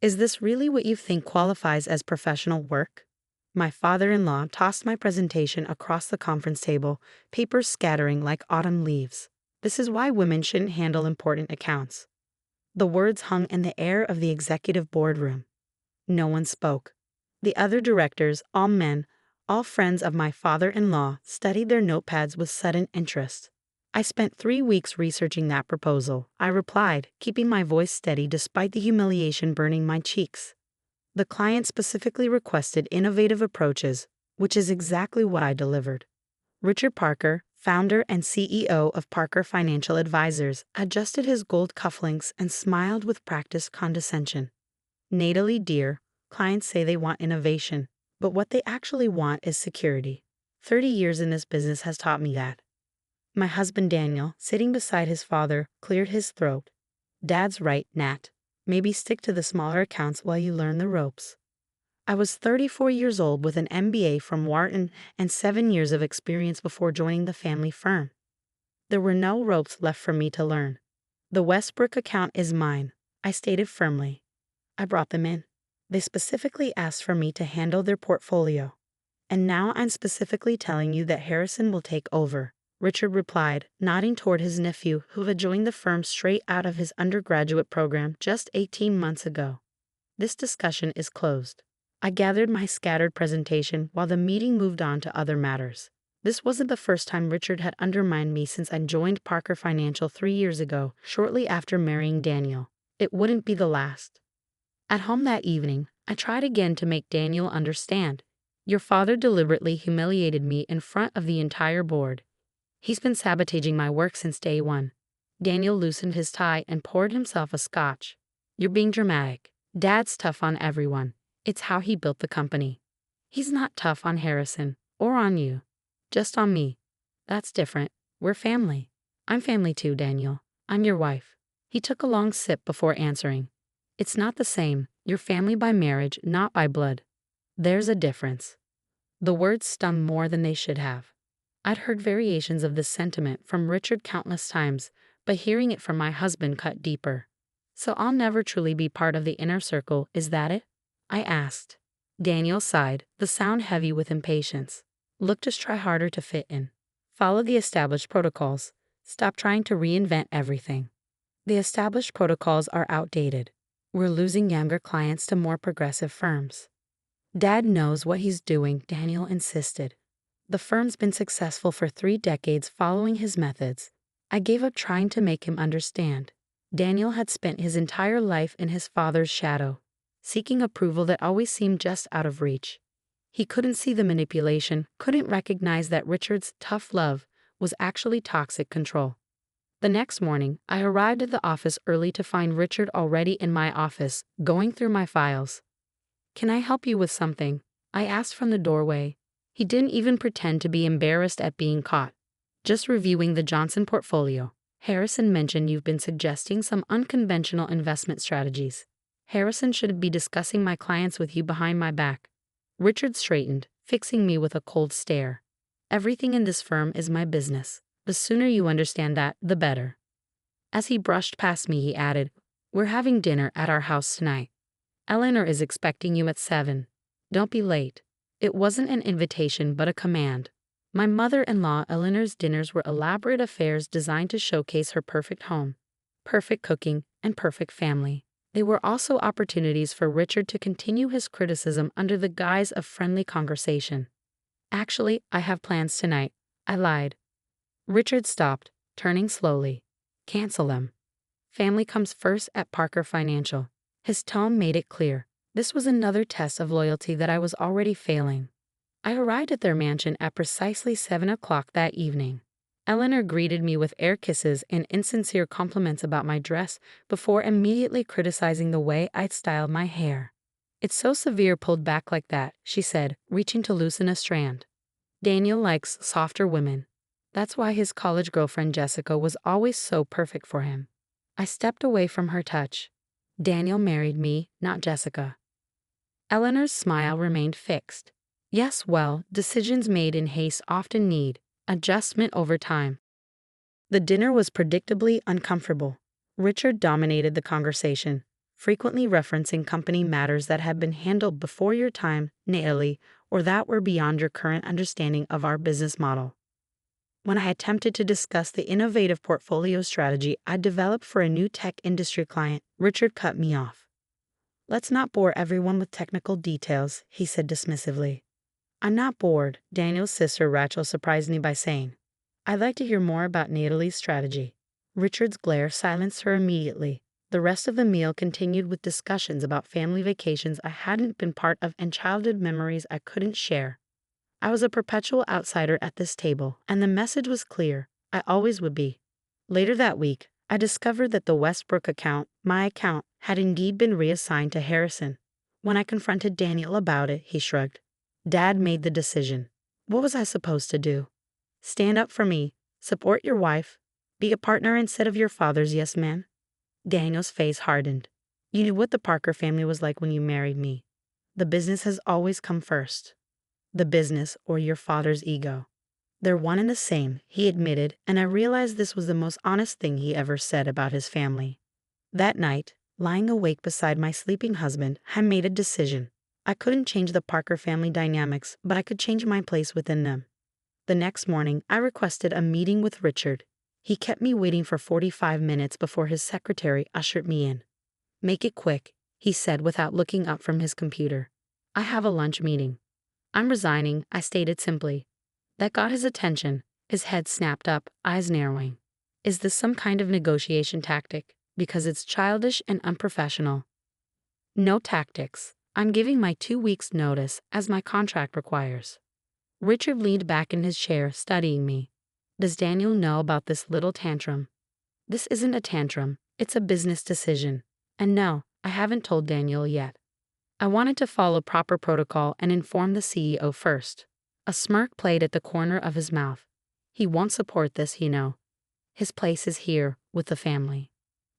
Is this really what you think qualifies as professional work? My father-in-law tossed my presentation across the conference table, papers scattering like autumn leaves. This is why women shouldn't handle important accounts. The words hung in the air of the executive boardroom. No one spoke. The other directors, all men, all friends of my father-in-law, studied their notepads with sudden interest. I spent 3 weeks researching that proposal, I replied, keeping my voice steady despite the humiliation burning my cheeks. The client specifically requested innovative approaches, which is exactly what I delivered. Richard Parker, founder and CEO of Parker Financial Advisors, adjusted his gold cufflinks and smiled with practiced condescension. Natally, dear, clients say they want innovation, but what they actually want is security. 30 years in this business has taught me that. My husband Daniel, sitting beside his father, cleared his throat. Dad's right, Nat. Maybe stick to the smaller accounts while you learn the ropes. I was 34 years old with an MBA from Wharton and 7 years of experience before joining the family firm. There were no ropes left for me to learn. The Westbrook account is mine, I stated firmly. I brought them in. They specifically asked for me to handle their portfolio. And now I'm specifically telling you that Harrison will take over, Richard replied, nodding toward his nephew who had joined the firm straight out of his undergraduate program just 18 months ago. This discussion is closed. I gathered my scattered presentation while the meeting moved on to other matters. This wasn't the first time Richard had undermined me since I joined Parker Financial 3 years ago, shortly after marrying Daniel. It wouldn't be the last. At home that evening, I tried again to make Daniel understand. Your father deliberately humiliated me in front of the entire board. He's been sabotaging my work since day one. Daniel loosened his tie and poured himself a scotch. You're being dramatic. Dad's tough on everyone. It's how he built the company. He's not tough on Harrison, or on you. Just on me. That's different. We're family. I'm family too, Daniel. I'm your wife. He took a long sip before answering. It's not the same. You're family by marriage, not by blood. There's a difference. The words stung more than they should have. I'd heard variations of this sentiment from Richard countless times, but hearing it from my husband cut deeper. So I'll never truly be part of the inner circle, is that it? I asked. Daniel sighed, the sound heavy with impatience. Look, just try harder to fit in. Follow the established protocols. Stop trying to reinvent everything. The established protocols are outdated. We're losing younger clients to more progressive firms. Dad knows what he's doing, Daniel insisted. The firm's been successful for 3 decades following his methods. I gave up trying to make him understand. Daniel had spent his entire life in his father's shadow, seeking approval that always seemed just out of reach. He couldn't see the manipulation, couldn't recognize that Richard's tough love was actually toxic control. The next morning, I arrived at the office early to find Richard already in my office, going through my files. Can I help you with something? I asked from the doorway. He didn't even pretend to be embarrassed at being caught. Just reviewing the Johnson portfolio. Harrison mentioned you've been suggesting some unconventional investment strategies. Harrison should be discussing my clients with you behind my back. Richard straightened, fixing me with a cold stare. Everything in this firm is my business. The sooner you understand that, the better. As he brushed past me, he added, We're having dinner at our house tonight. Eleanor is expecting you at 7. Don't be late. It wasn't an invitation but a command. My mother-in-law Eleanor's dinners were elaborate affairs designed to showcase her perfect home, perfect cooking, and perfect family. They were also opportunities for Richard to continue his criticism under the guise of friendly conversation. Actually, I have plans tonight, I lied. Richard stopped, turning slowly. Cancel them. Family comes first at Parker Financial. His tone made it clear. This was another test of loyalty that I was already failing. I arrived at their mansion at precisely 7 o'clock that evening. Eleanor greeted me with air kisses and insincere compliments about my dress before immediately criticizing the way I'd styled my hair. It's so severe pulled back like that, she said, reaching to loosen a strand. Daniel likes softer women. That's why his college girlfriend Jessica was always so perfect for him. I stepped away from her touch. Daniel married me, not Jessica. Eleanor's smile remained fixed. Yes, well, decisions made in haste often need adjustment over time. The dinner was predictably uncomfortable. Richard dominated the conversation, frequently referencing company matters that had been handled before your time, Natalie, or that were beyond your current understanding of our business model. When I attempted to discuss the innovative portfolio strategy I developed for a new tech industry client, Richard cut me off. "Let's not bore everyone with technical details," he said dismissively. "I'm not bored," Daniel's sister Rachel surprised me by saying. "I'd like to hear more about Natalie's strategy." Richard's glare silenced her immediately. The rest of the meal continued with discussions about family vacations I hadn't been part of and childhood memories I couldn't share. I was a perpetual outsider at this table, and the message was clear: I always would be. Later that week, I discovered that the Westbrook account, my account, had indeed been reassigned to Harrison. When I confronted Daniel about it, he shrugged. "Dad made the decision. What was I supposed to do? Stand up for me, support your wife, be a partner instead of your father's yes man?" Daniel's face hardened. "You knew what the Parker family was like when you married me. The business has always come first. The business or your father's ego. They're one and the same," he admitted, and I realized this was the most honest thing he ever said about his family. That night, lying awake beside my sleeping husband, I made a decision. I couldn't change the Parker family dynamics, but I could change my place within them. The next morning, I requested a meeting with Richard. He kept me waiting for 45 minutes before his secretary ushered me in. "Make it quick," he said without looking up from his computer. "I have a lunch meeting." "I'm resigning," I stated simply. That got his attention. His head snapped up, eyes narrowing. "Is this some kind of negotiation tactic? Because it's childish and unprofessional." "No tactics. I'm giving my 2 weeks' notice, as my contract requires." Richard leaned back in his chair, studying me. "Does Daniel know about this little tantrum?" "This isn't a tantrum. It's a business decision. And no, I haven't told Daniel yet. I wanted to follow proper protocol and inform the CEO first." A smirk played at the corner of his mouth. "He won't support this, you know. His place is here, with the family.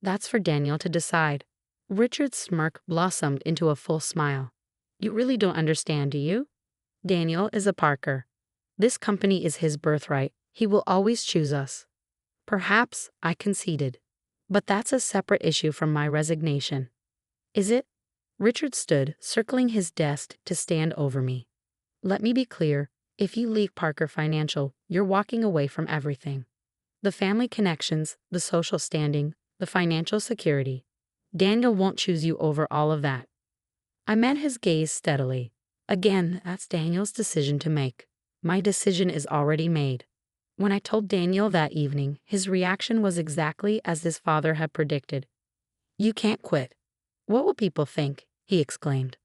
That's for Daniel to decide." Richard's smirk blossomed into a full smile. "You really don't understand, do you? Daniel is a Parker. This company is his birthright. He will always choose us." "Perhaps," I conceded. "But that's a separate issue from my resignation." "Is it?" Richard stood, circling his desk to stand over me. "Let me be clear. If you leave Parker Financial, you're walking away from everything. The family connections, the social standing, the financial security. Daniel won't choose you over all of that." I met his gaze steadily. "Again, that's Daniel's decision to make. My decision is already made." When I told Daniel that evening, his reaction was exactly as his father had predicted. "You can't quit. What will people think?" he exclaimed.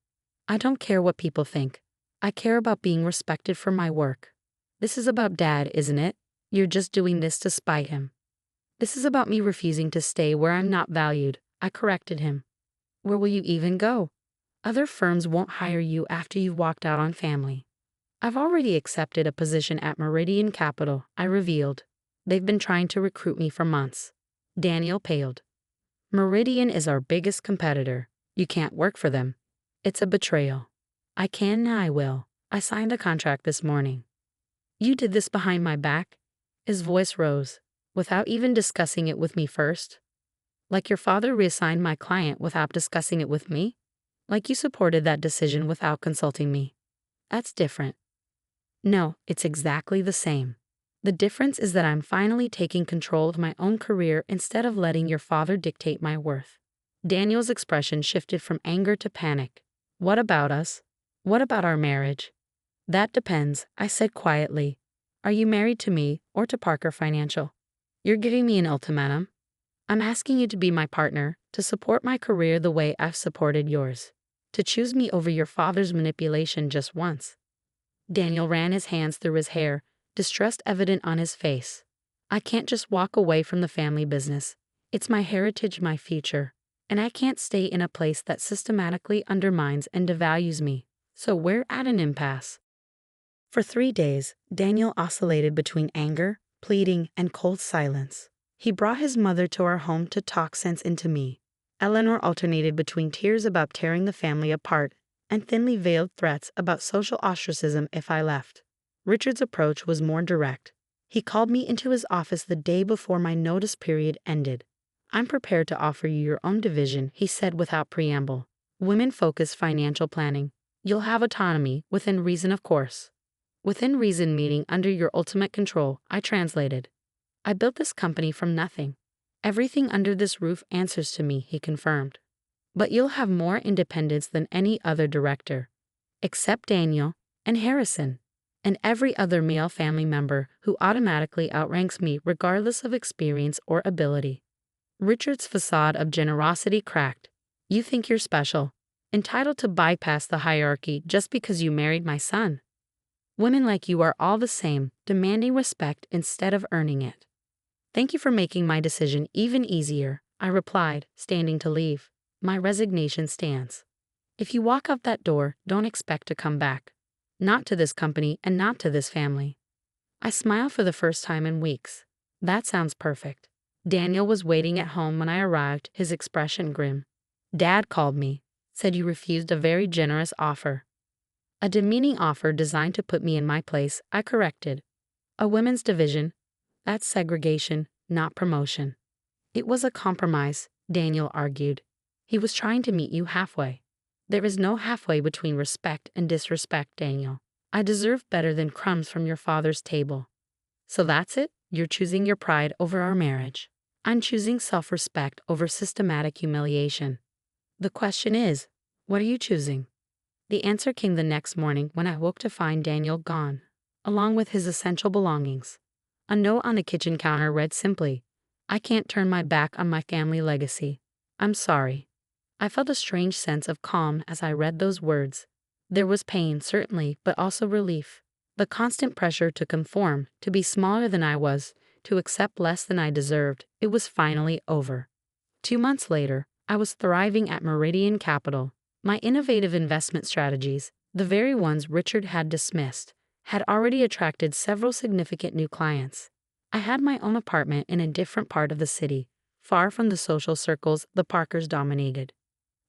"I don't care what people think. I care about being respected for my work." "This is about Dad, isn't it? You're just doing this to spite him." "This is about me refusing to stay where I'm not valued," I corrected him. "Where will you even go? Other firms won't hire you after you've walked out on family." "I've already accepted a position at Meridian Capital," I revealed. "They've been trying to recruit me for months." Daniel paled. "Meridian is our biggest competitor. You can't work for them. It's a betrayal." "I can and I will. I signed a contract this morning." "You did this behind my back?" His voice rose. "Without even discussing it with me first? Like your father reassigned my client without discussing it with me? Like you supported that decision without consulting me? That's different." "No, it's exactly the same. The difference is that I'm finally taking control of my own career instead of letting your father dictate my worth." Daniel's expression shifted from anger to panic. "What about us? What about our marriage?" "That depends," I said quietly. "Are you married to me or to Parker Financial? You're giving me an ultimatum. I'm asking you to be my partner, to support my career the way I've supported yours, to choose me over your father's manipulation just once." Daniel ran his hands through his hair, distress evident on his face. "I can't just walk away from the family business. It's my heritage, my future. And I can't stay in a place that systematically undermines and devalues me. So we're at an impasse." For 3 days, Daniel oscillated between anger, pleading, and cold silence. He brought his mother to our home to talk sense into me. Eleanor alternated between tears about tearing the family apart and thinly veiled threats about social ostracism if I left. Richard's approach was more direct. He called me into his office the day before my notice period ended. I'm prepared to offer you your own division, he said without preamble. Women-focused financial planning. You'll have autonomy, within reason of course. Within reason meaning under your ultimate control, I translated. I built this company from nothing. Everything under this roof answers to me, he confirmed. But you'll have more independence than any other director. Except Daniel and Harrison, and every other male family member who automatically outranks me regardless of experience or ability. Richard's facade of generosity cracked. You think you're special, entitled to bypass the hierarchy just because you married my son. Women like you are all the same, demanding respect instead of earning it. Thank you for making my decision even easier, I replied, standing to leave. My resignation stands. If you walk out that door, don't expect to come back. Not to this company and not to this family. I smiled for the first time in weeks. That sounds perfect. Daniel was waiting at home when I arrived, his expression grim. Dad called me, said you refused a very generous offer. A demeaning offer designed to put me in my place, I corrected. A women's division. That's segregation, not promotion. It was a compromise, Daniel argued. He was trying to meet you halfway. There is no halfway between respect and disrespect, Daniel. I deserve better than crumbs from your father's table. So that's it? You're choosing your pride over our marriage. I'm choosing self-respect over systematic humiliation. The question is, what are you choosing? The answer came the next morning when I woke to find Daniel gone, along with his essential belongings. A note on the kitchen counter read simply, I can't turn my back on my family legacy. I'm sorry. I felt a strange sense of calm as I read those words. There was pain, certainly, but also relief. The constant pressure to conform, to be smaller than I was, to accept less than I deserved, it was finally over. 2 months later, I was thriving at Meridian Capital. My innovative investment strategies, the very ones Richard had dismissed, had already attracted several significant new clients. I had my own apartment in a different part of the city, far from the social circles the Parkers dominated.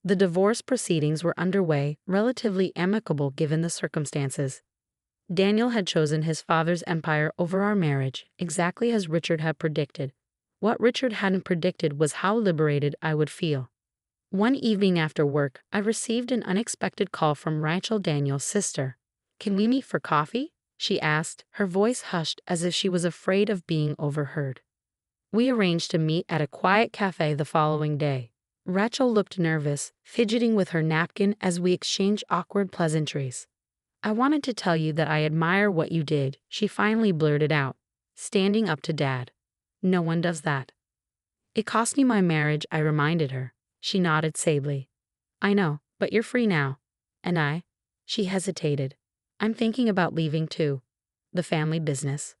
The divorce proceedings were underway, relatively amicable given the circumstances. Daniel had chosen his father's empire over our marriage, exactly as Richard had predicted. What Richard hadn't predicted was how liberated I would feel. One evening after work, I received an unexpected call from Rachel, Daniel's sister. Can we meet for coffee? She asked, her voice hushed as if she was afraid of being overheard. We arranged to meet at a quiet cafe the following day. Rachel looked nervous, fidgeting with her napkin as we exchanged awkward pleasantries. I wanted to tell you that I admire what you did, she finally blurted out, standing up to Dad. No one does that. It cost me my marriage, I reminded her. She nodded sably. I know, but you're free now. And I? She hesitated. I'm thinking about leaving too. The family business.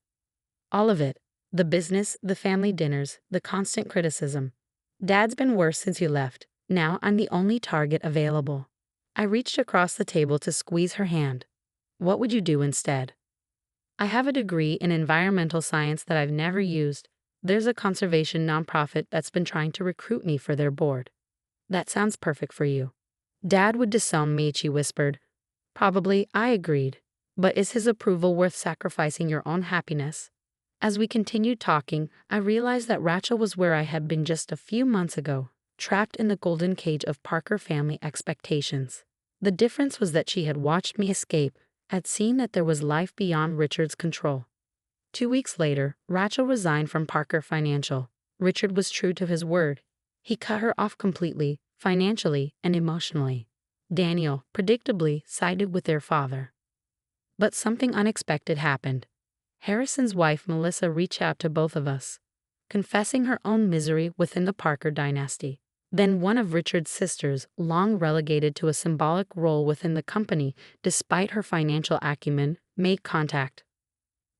All of it. The business, the family dinners, the constant criticism. Dad's been worse since you left. Now I'm the only target available. I reached across the table to squeeze her hand. What would you do instead? I have a degree in environmental science that I've never used. There's a conservation nonprofit that's been trying to recruit me for their board. That sounds perfect for you. Dad would disown me, she whispered. Probably, I agreed. But is his approval worth sacrificing your own happiness? As we continued talking, I realized that Rachel was where I had been just a few months ago, trapped in the golden cage of Parker family expectations. The difference was that she had watched me escape, had seen that there was life beyond Richard's control. 2 weeks later, Rachel resigned from Parker Financial. Richard was true to his word. He cut her off completely, financially and emotionally. Daniel, predictably, sided with their father. But something unexpected happened. Harrison's wife Melissa reached out to both of us, confessing her own misery within the Parker dynasty. Then one of Richard's sisters, long relegated to a symbolic role within the company despite her financial acumen, made contact.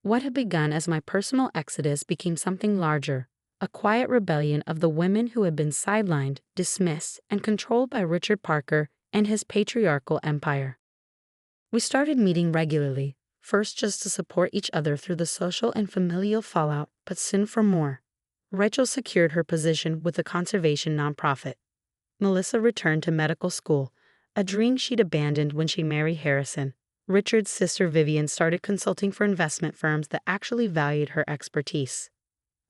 What had begun as my personal exodus became something larger, a quiet rebellion of the women who had been sidelined, dismissed, and controlled by Richard Parker and his patriarchal empire. We started meeting regularly, first just to support each other through the social and familial fallout, but soon for more. Rachel secured her position with the conservation nonprofit. Melissa returned to medical school, a dream she'd abandoned when she married Harrison. Richard's sister Vivian started consulting for investment firms that actually valued her expertise.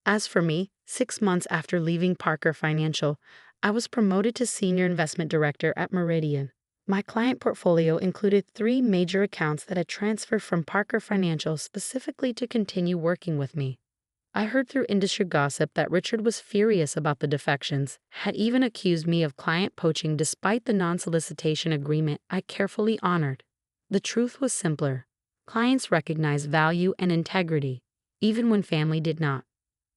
As for me, 6 months after leaving Parker Financial, I was promoted to Senior Investment Director at Meridian. My client portfolio included 3 major accounts that had transferred from Parker Financial specifically to continue working with me. I heard through industry gossip that Richard was furious about the defections, had even accused me of client poaching despite the non-solicitation agreement I carefully honored. The truth was simpler. Clients recognized value and integrity, even when family did not.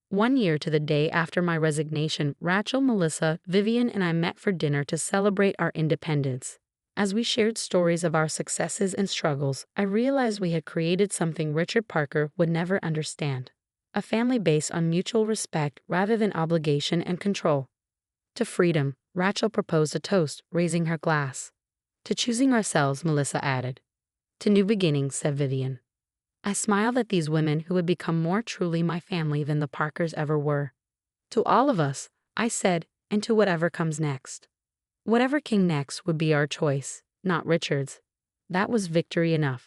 1 year to the day after my resignation, Rachel, Melissa, Vivian, and I met for dinner to celebrate our independence. As we shared stories of our successes and struggles, I realized we had created something Richard Parker would never understand. A family based on mutual respect rather than obligation and control. To freedom, Rachel proposed a toast, raising her glass. To choosing ourselves, Melissa added. To new beginnings, said Vivian. I smiled at these women who had become more truly my family than the Parkers ever were. To all of us, I said, and to whatever comes next. Whatever came next would be our choice, not Richard's. That was victory enough.